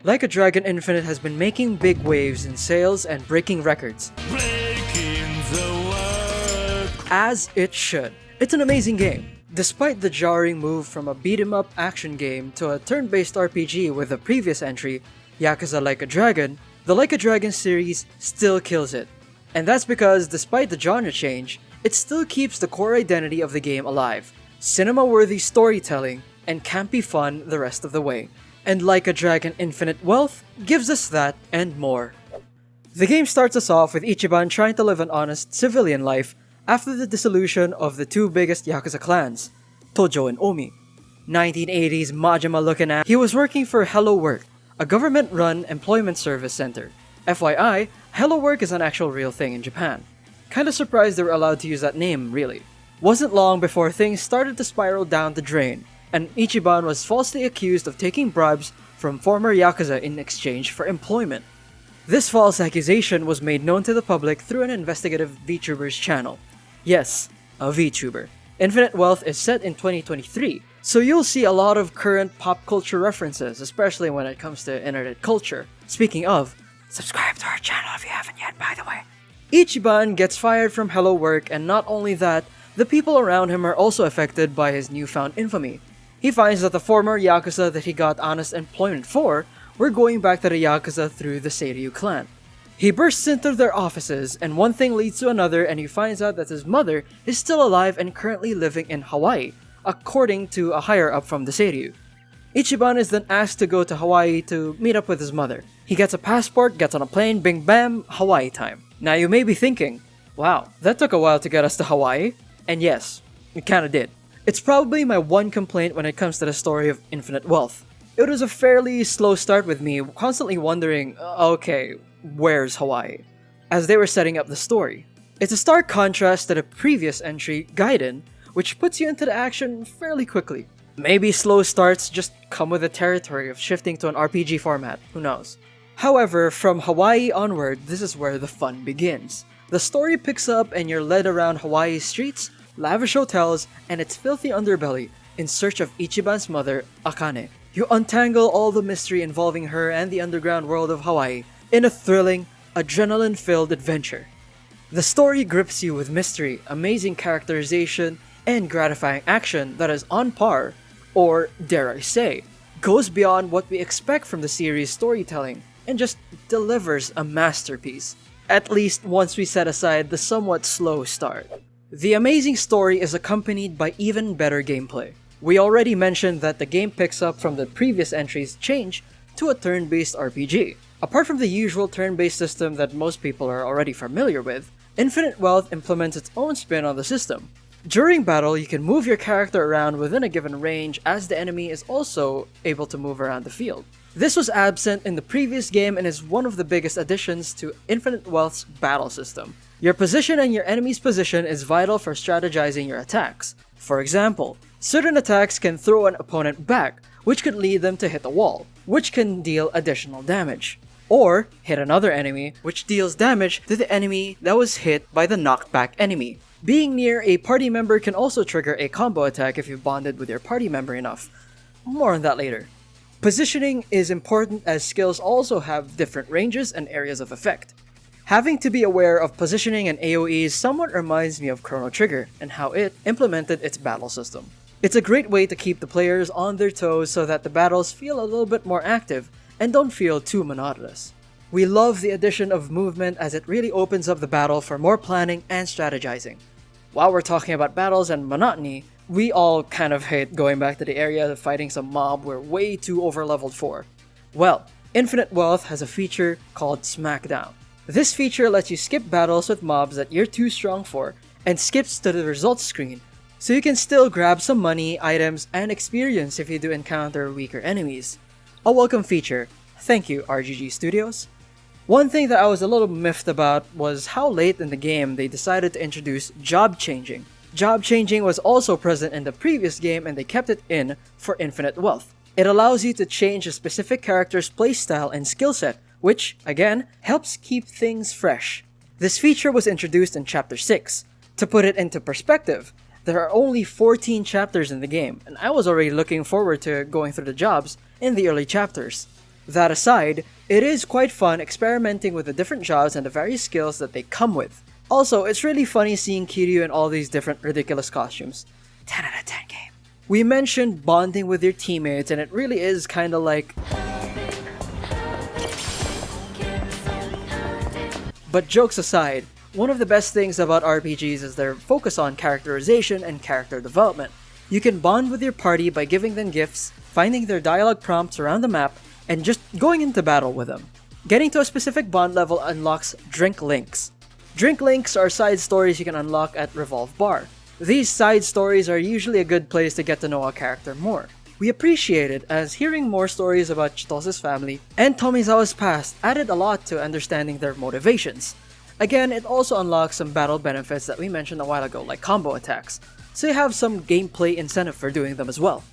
Like a Dragon Infinite has been making big waves in sales and breaking records. As it should. It's an amazing game. Despite the jarring move from a beat-em-up action game to a turn-based RPG with the previous entry, Yakuza Like a Dragon, the Like a Dragon series still kills it. And that's because, despite the genre change, it still keeps the core identity of the game alive. Cinema-worthy storytelling and campy fun the rest of the way. And Like a Dragon Infinite Wealth gives us that and more. The game starts us off with Ichiban trying to live an honest civilian life after the dissolution of the two biggest Yakuza clans, Tojo and Omi. 1980s Majima looking at, he was working for Hello Work, a government-run employment service center. FYI, Hello Work is an actual real thing in Japan. Kinda surprised they were allowed to use that name, really. Wasn't long before things started to spiral down the drain, and Ichiban was falsely accused of taking bribes from former Yakuza in exchange for employment. This false accusation was made known to the public through an investigative VTuber's channel. Yes, a VTuber. Infinite Wealth is set in 2023, so you'll see a lot of current pop culture references, especially when it comes to internet culture. Speaking of, subscribe to our channel if you haven't yet, by the way. Ichiban gets fired from Hello Work, and not only that, the people around him are also affected by his newfound infamy. He finds that the former Yakuza that he got honest employment for were going back to the Yakuza through the Seiryu clan. He bursts into their offices, and one thing leads to another, and he finds out that his mother is still alive and currently living in Hawaii, according to a higher-up from the Seiryu. Ichiban is then asked to go to Hawaii to meet up with his mother. He gets a passport, gets on a plane, bing bam, Hawaii time. Now you may be thinking, wow, that took a while to get us to Hawaii? And yes, it kinda did. It's probably my one complaint when it comes to the story of Infinite Wealth. It was a fairly slow start with me, constantly wondering, okay, where's Hawaii? As they were setting up the story. It's a stark contrast to the previous entry, Gaiden, which puts you into the action fairly quickly. Maybe slow starts just come with the territory of shifting to an RPG format, who knows. However, from Hawaii onward, this is where the fun begins. The story picks up and you're led around Hawaii's streets, lavish hotels, and its filthy underbelly in search of Ichiban's mother, Akane. You untangle all the mystery involving her and the underground world of Hawaii in a thrilling, adrenaline-filled adventure. The story grips you with mystery, amazing characterization, and gratifying action that is on par, or dare I say, goes beyond what we expect from the series' storytelling and just delivers a masterpiece, at least once we set aside the somewhat slow start. The amazing story is accompanied by even better gameplay. We already mentioned that the game picks up from the previous entry's change to a turn-based RPG. Apart from the usual turn-based system that most people are already familiar with, Infinite Wealth implements its own spin on the system. During battle, you can move your character around within a given range as the enemy is also able to move around the field. This was absent in the previous game and is one of the biggest additions to Infinite Wealth's battle system. Your position and your enemy's position is vital for strategizing your attacks. For example, certain attacks can throw an opponent back, which could lead them to hit a wall, which can deal additional damage. Or hit another enemy, which deals damage to the enemy that was hit by the knocked back enemy. Being near a party member can also trigger a combo attack if you've bonded with your party member enough. More on that later. Positioning is important as skills also have different ranges and areas of effect. Having to be aware of positioning and AoEs somewhat reminds me of Chrono Trigger and how it implemented its battle system. It's a great way to keep the players on their toes so that the battles feel a little bit more active and don't feel too monotonous. We love the addition of movement as it really opens up the battle for more planning and strategizing. While we're talking about battles and monotony, we all kind of hate going back to the area of fighting some mob we're way too overleveled for. Well, Infinite Wealth has a feature called Smackdown. This feature lets you skip battles with mobs that you're too strong for and skips to the results screen, so you can still grab some money, items, and experience if you do encounter weaker enemies. A welcome feature. Thank you, RGG Studios. One thing that I was a little miffed about was how late in the game they decided to introduce job changing. Job changing was also present in the previous game and they kept it in for Infinite Wealth. It allows you to change a specific character's playstyle and skill set, which, again, helps keep things fresh. This feature was introduced in Chapter 6. To put it into perspective, there are only 14 chapters in the game, and I was already looking forward to going through the jobs in the early chapters. That aside, it is quite fun experimenting with the different jobs and the various skills that they come with. Also, it's really funny seeing Kiryu in all these different ridiculous costumes. 10 out of 10 game. We mentioned bonding with your teammates, and it really is kinda like... But jokes aside, one of the best things about RPGs is their focus on characterization and character development. You can bond with your party by giving them gifts, finding their dialogue prompts around the map, and just going into battle with them. Getting to a specific bond level unlocks Drink Links. Drink Links are side stories you can unlock at Revolve Bar. These side stories are usually a good place to get to know a character more. We appreciate it, as hearing more stories about Chitose's family and Tomizawa's past added a lot to understanding their motivations. Again, it also unlocks some battle benefits that we mentioned a while ago, like combo attacks, so you have some gameplay incentive for doing them as well.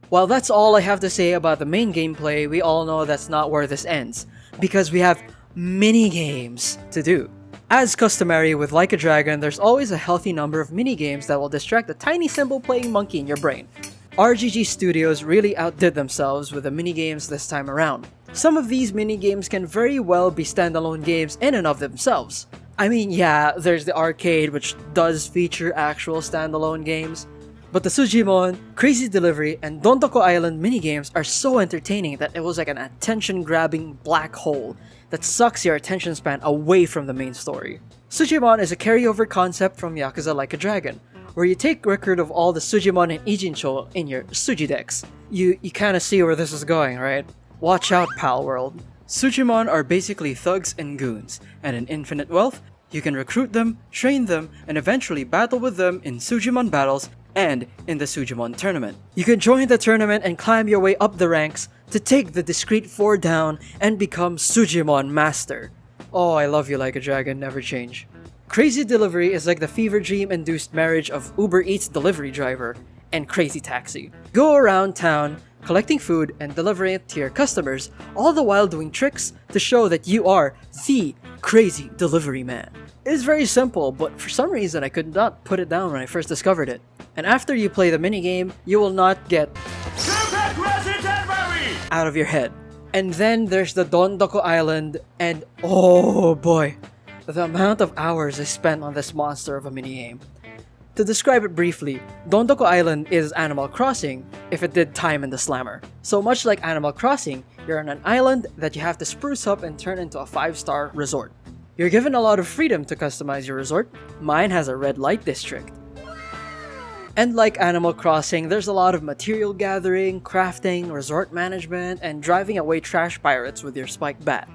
While that's all I have to say about the main gameplay, we all know that's not where this ends, because we have mini-games to do. As customary with Like a Dragon, there's always a healthy number of mini-games that will distract the tiny cymbal-playing monkey in your brain. RGG Studios really outdid themselves with the mini-games this time around. Some of these mini-games can very well be standalone games in and of themselves. I mean, yeah, there's the arcade, which does feature actual standalone games, but the Sujimon, Crazy Delivery, and Dondoko Island minigames are so entertaining that it was like an attention-grabbing black hole that sucks your attention span away from the main story. Sujimon is a carryover concept from Yakuza Like a Dragon, where you take record of all the Sujimon and Ijincho in your Suji decks. You kinda see where this is going, right? Watch out, Pal World. Sujimon are basically thugs and goons, and in infinite wealth, you can recruit them, train them, and eventually battle with them in Sujimon battles and in the Sujimon tournament. You can join the tournament and climb your way up the ranks to take the discrete 4 down and become Sujimon Master. Oh, I love you Like a Dragon, never change. Crazy Delivery is like the fever dream-induced marriage of Uber Eats delivery driver and Crazy Taxi. Go around town, collecting food and delivering it to your customers, all the while doing tricks to show that you are the Crazy Delivery Man. It is very simple, but for some reason I could not put it down when I first discovered it. And after you play the minigame, you will not get out of your head. And then there's the Dondoko Island, and oh boy, the amount of hours I spent on this monster of a minigame. To describe it briefly, Dondoko Island is Animal Crossing if it did time in the slammer. So much like Animal Crossing, you're on an island that you have to spruce up and turn into a 5-star resort. You're given a lot of freedom to customize your resort. Mine has a red light district. And like Animal Crossing, there's a lot of material gathering, crafting, resort management, and driving away trash pirates with your spiked bat.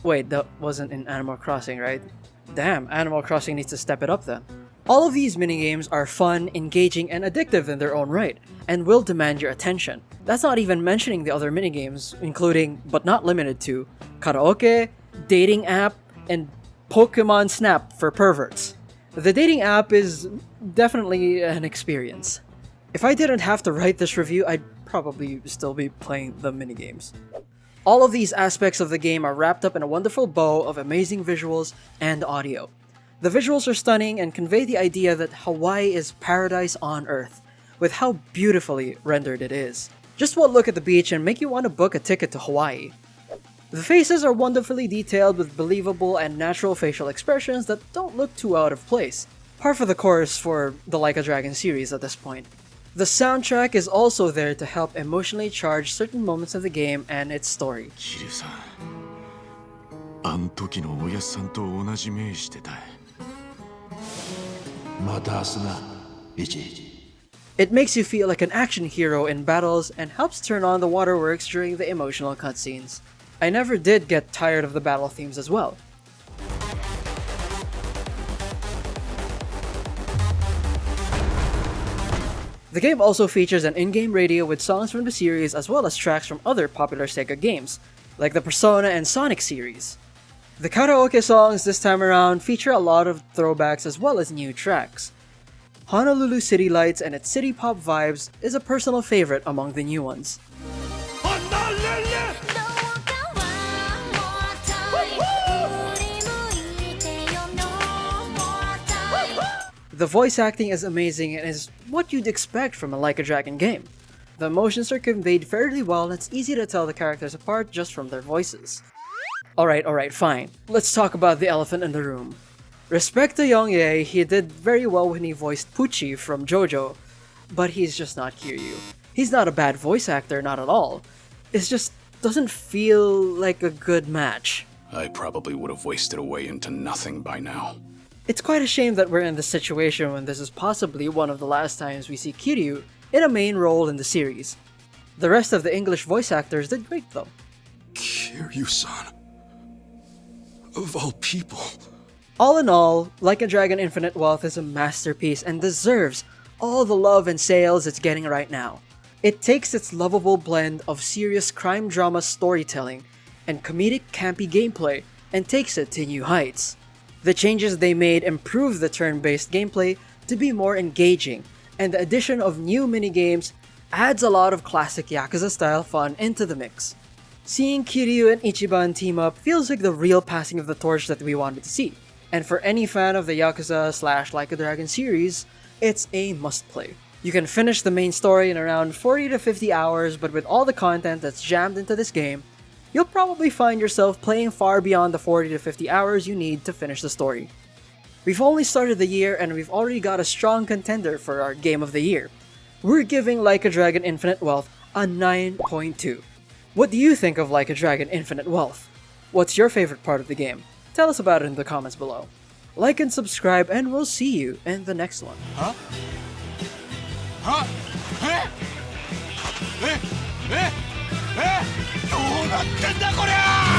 Wait, that wasn't in Animal Crossing, right? Damn, Animal Crossing needs to step it up then. All of these minigames are fun, engaging, and addictive in their own right, and will demand your attention. That's not even mentioning the other minigames, including, but not limited to, karaoke, dating app, and Pokemon Snap for perverts. The dating app is definitely an experience. If I didn't have to write this review, I'd probably still be playing the minigames. All of these aspects of the game are wrapped up in a wonderful bow of amazing visuals and audio. The visuals are stunning and convey the idea that Hawaii is paradise on Earth, with how beautifully rendered it is. Just one look at the beach and make you want to book a ticket to Hawaii. The faces are wonderfully detailed with believable and natural facial expressions that don't look too out of place. Par for the course for the Like a Dragon series at this point. The soundtrack is also there to help emotionally charge certain moments of the game and its story. It makes you feel like an action hero in battles and helps turn on the waterworks during the emotional cutscenes. I never did get tired of the battle themes as well. The game also features an in-game radio with songs from the series as well as tracks from other popular Sega games, like the Persona and Sonic series. The karaoke songs this time around feature a lot of throwbacks as well as new tracks. Honolulu City Lights and its city pop vibes is a personal favorite among the new ones. The voice acting is amazing and is what you'd expect from a Like a Dragon game. The emotions are conveyed fairly well and it's easy to tell the characters apart just from their voices. Alright, fine. Let's talk about the elephant in the room. Respect to Young-Ye, he did very well when he voiced Pucci from JoJo, but he's just not Kiryu. He's not a bad voice actor, not at all. It just doesn't feel like a good match. I probably would have wasted away into nothing by now. It's quite a shame that we're in this situation when this is possibly one of the last times we see Kiryu in a main role in the series. The rest of the English voice actors did great though. Kiryu-san. Of all people. All in all, Like a Dragon Infinite Wealth is a masterpiece and deserves all the love and sales it's getting right now. It takes its lovable blend of serious crime drama storytelling and comedic campy gameplay and takes it to new heights. The changes they made improve the turn-based gameplay to be more engaging, and the addition of new minigames adds a lot of classic Yakuza-style fun into the mix. Seeing Kiryu and Ichiban team up feels like the real passing of the torch that we wanted to see, and for any fan of the Yakuza / Like a Dragon series, it's a must-play. You can finish the main story in around 40 to 50 hours, but with all the content that's jammed into this game, you'll probably find yourself playing far beyond the 40 to 50 hours you need to finish the story. We've only started the year and we've already got a strong contender for our Game of the Year. We're giving Like a Dragon Infinite Wealth a 9.2. What do you think of Like a Dragon Infinite Wealth? What's your favorite part of the game? Tell us about it in the comments below. Like and subscribe and we'll see you in the next one. Huh? Huh? Eh? Eh? Eh? Eh? どうなってんだこりゃ